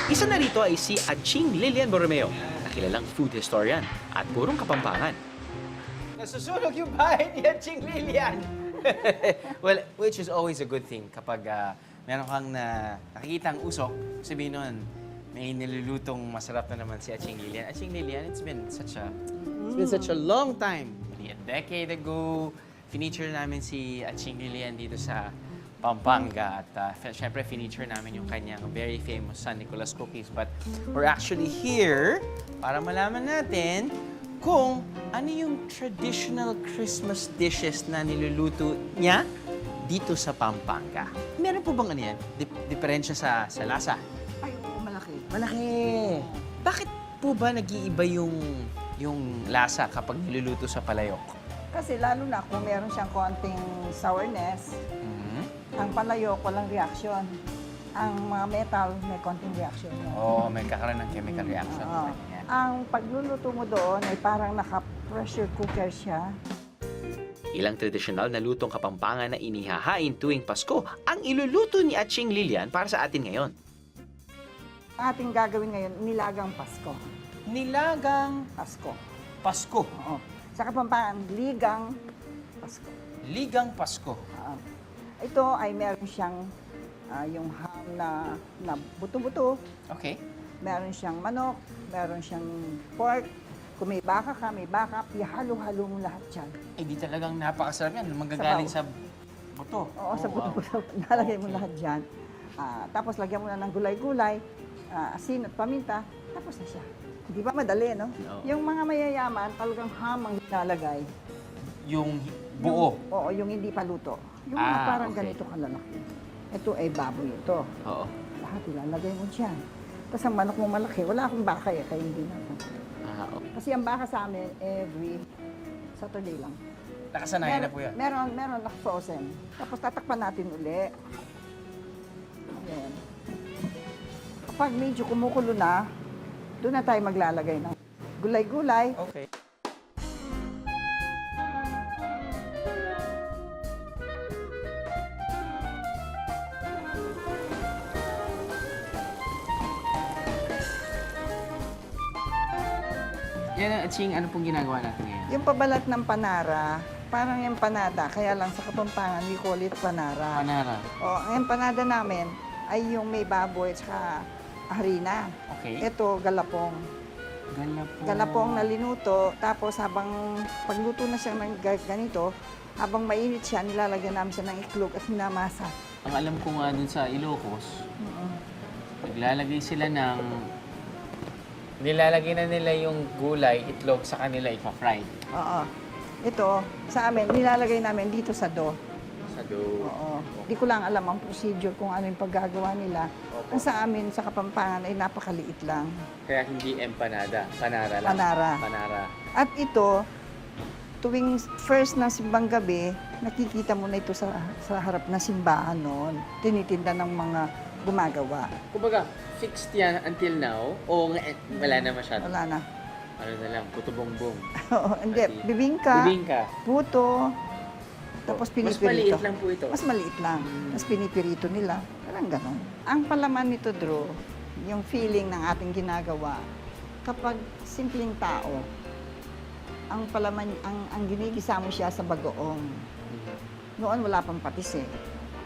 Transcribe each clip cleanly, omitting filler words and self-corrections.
Isa na rito ay si Aching Lilian Borromeo, na kilalang food historian at purong Kapampangan. Nasusunog yung bahay ni Aching Lilian. Well, which is always a good thing kapag meron kang nakikitang usok, sabihin nun, may nilulutong masarap na naman si Aching Lilian. Aching Lilian, it's been such a long time. Maybe a decade ago, feature namin si Aching Lilian dito sa Pampanga. At syempre, feature namin yung kanyang very famous San Nicolas cookies. But we're actually here para malaman natin kung ano yung traditional Christmas dishes na niluluto niya dito sa Pampanga. Meron po bang ano yan? Diferensya sa lasa? Ay, oo, malaki. Malaki! Bakit po ba nag-iiba yung lasa kapag niluluto sa palayok? Kasi lalo na kung meron siyang konting sourness, ang palayok walang reaction. Ang mga metal may konting reaction. Oo, may kakaroon ng chemical reaction. Oo. Yan. Ang pagluluto mo doon ay parang naka-pressure cooker siya. Ilang tradisyonal na lutong Kapampangan na inihahain tuwing Pasko ang iluluto ni Aching Lilian para sa atin ngayon. Ang ating gagawin ngayon, nilagang Pasko. Nilagang Pasko. Pasko. Oo. Sa Kapampangan, ligang Pasko. Ligang Pasko. Ito ay meron siyang yung ham na buto-buto. Okay. Meron siyang manok, meron siyang pork. Kung may baka ka, may baka, ihalo-halo mo lahat yan. Eh, di talagang napakasarap yan. Manggagaling sa buto. Oo, sa wow. buto-buto. Nalagay mo Okay. lahat dyan. Tapos lagyan mo na ng gulay-gulay, asin at paminta, tapos na siya. Hindi ba madali, no? No. Yung mga mayayaman, talagang ham ang nilalagay. Yung buo. Oo, yung hindi pa luto. Yung mga parang okay. ganito kalalaki. Ito ay baboy ito. Oo. Lahat ilalagay mo dyan. Tapos ang manok mo malaki. Wala akong baka eh, kaya hindi na ako. Okay. Kasi ang baka sa amin, every Saturday lang. Nakasanayan na po yan. Meron naka-frozen. Tapos tatakpan natin uli. Ayan. Kapag medyo kumukulo na, doon na tayo maglalagay ng gulay-gulay. Okay. Yan, Aching, ano pong ginagawa natin ngayon? Yung pabalat ng panara, parang empanada, kaya lang sa Kapampangan, we call it panara. Panara. O, ang empanada namin ay yung may baboy at saka harina. Okay. Ito, galapong. Galapong. Galapong na linuto, tapos habang pagluto na siya ng ganito, habang mainit siya, nilalagyan namin siya ng iklog at minamasa. Ang alam ko nga dun sa Ilocos, naglalagay sila ng... Nilalagay na nila yung gulay, itlog, sa kanila ipa-fry. Oo. Ito, sa amin, nilalagay namin dito sa dough. Sa dough. Oo. Di ko lang alam ang procedure kung ano yung paggagawa nila. Opo. Ang sa amin, sa Kapampangan, ay napakaliit lang. Kaya hindi empanada, panara lang. Panara. Panara. At ito, tuwing first na simbang gabi, nakikita mo na ito sa harap na simbahan noon. Tinitinda ng mga gumagawa. Kumbaga, fixed yan until now, o wala na masyado? Wala na. Ano na lang, puto-bongbong. Oo, hindi. Pati- Bibingka, Bibingka. puto, tapos Mas pinipirito. maliit lang po ito. Mas maliit lang. Tapos pinipirito nila. Parang ganon. Ang palaman nito, Drew, yung feeling ng ating ginagawa, kapag simpleng tao, ang palaman, ang ginigisa mo siya sa bagoong. Noon wala pang patis eh.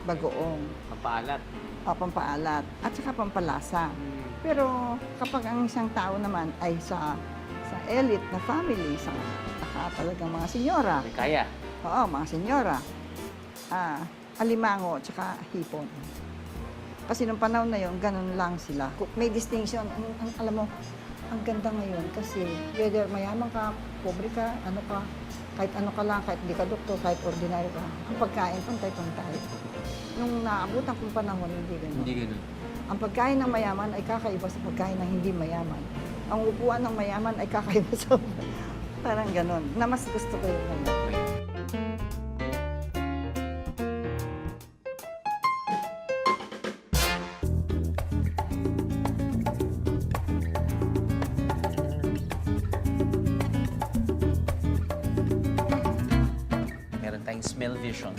Bagoong. Mapaalat. O pampaalat. At saka pampalasa. Pero kapag ang isang tao naman ay sa elite na family, sa talagang mga senyora, May kaya. oo, mga senyora, alimango at saka hipon. Kasi nung panahon na yun, ganun lang sila. May distinction. Alam mo, ang ganda ngayon kasi whether mayaman ka, pobre ka, ano ka, kahit ano ka lang, kahit di ka doktor, kahit ordinary ka, ang pagkain, pantay-pantay. Nung naabutan kong panahon, hindi ganun. Hindi ganun. Ang pagkain ng mayaman ay kakaiba sa pagkain ng hindi mayaman. Ang upuan ng mayaman ay kakaiba sa... Parang ganon. Na mas gusto ko yung ganun. Meron tayong smell vision.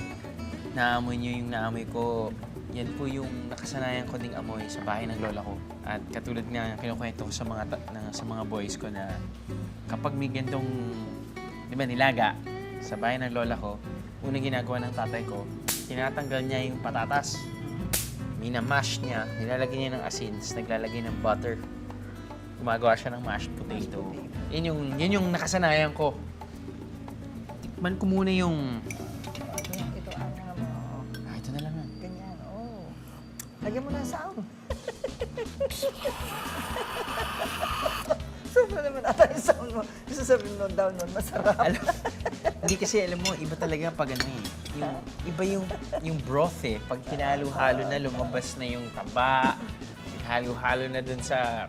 Naamoy niyo yung naamoy ko yan po yung nakasanayan ko ding amoy sa bahay ng lola ko. At katulad nga kinukwento ko sa mga boys ko na kapag may gantong, di ba, nilaga sa bahay ng lola ko, unang ginagawa ng tatay ko, tinatanggal niya yung patatas. Minamash niya, nilalagay niya ng asin, tapos naglalagay ng butter. Gumagawa siya ng mashed potato. Yun yung nakasanayan ko. Tikman ko muna yung... Ito ang ito na lang. ganyan, oh. Lagyan mo ng sound. Sobra naman ata yung sound mo. Gusto sabihin mo daw nun, masarap. Hindi kasi alam mo, iba talaga pag ano eh. Iba yung broth eh. Pag hinalo-halo na, lumabas na yung taba. Halo-halo na dun sa...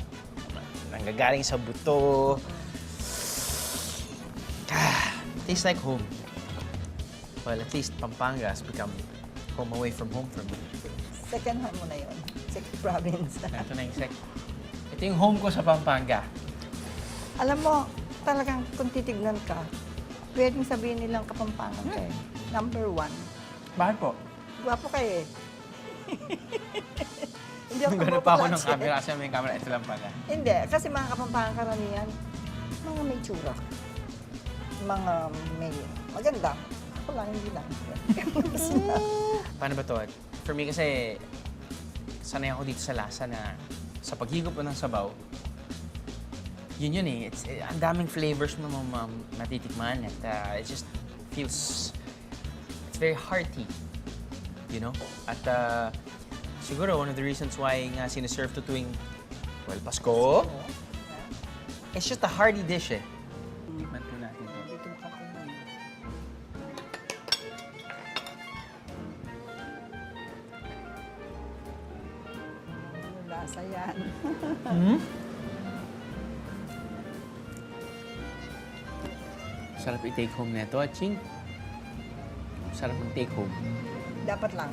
nanggagaling sa buto. Tastes like home. Well, at least Pampanga has become home away from home for me. Second home mo na yun. Second province. Ito na yung ito yung home ko sa Pampanga. Alam mo, talagang kung titignan ka, pwedeng sabihin nilang Kapampangan ka eh. Number 1. Bakit po? Gwapo ka eh. Hindi ako Gano'n pa ako ng mapapansin. camera kasi may camera. Ito lang pala. Hindi, kasi mga Kapampangan karamihan, mga may tsura. Mga may maganda. Ako lang, hindi lang. Paano ba to? For me kasi, sanay ako dito sa lasa na sa paghigop mo ng sabaw, yun eh. Ang daming flavors mo matitikman at it just feels, it's very hearty, you know? At siguro one of the reasons why nga sinaserve to tuwing, well, Pasko, it's just a hearty dish eh. Tikman po natin to. Dito ka ko yun. Ano lasa yan? Sarap i-take home na ito, Ching. Sarap mag-take home. Dapat lang.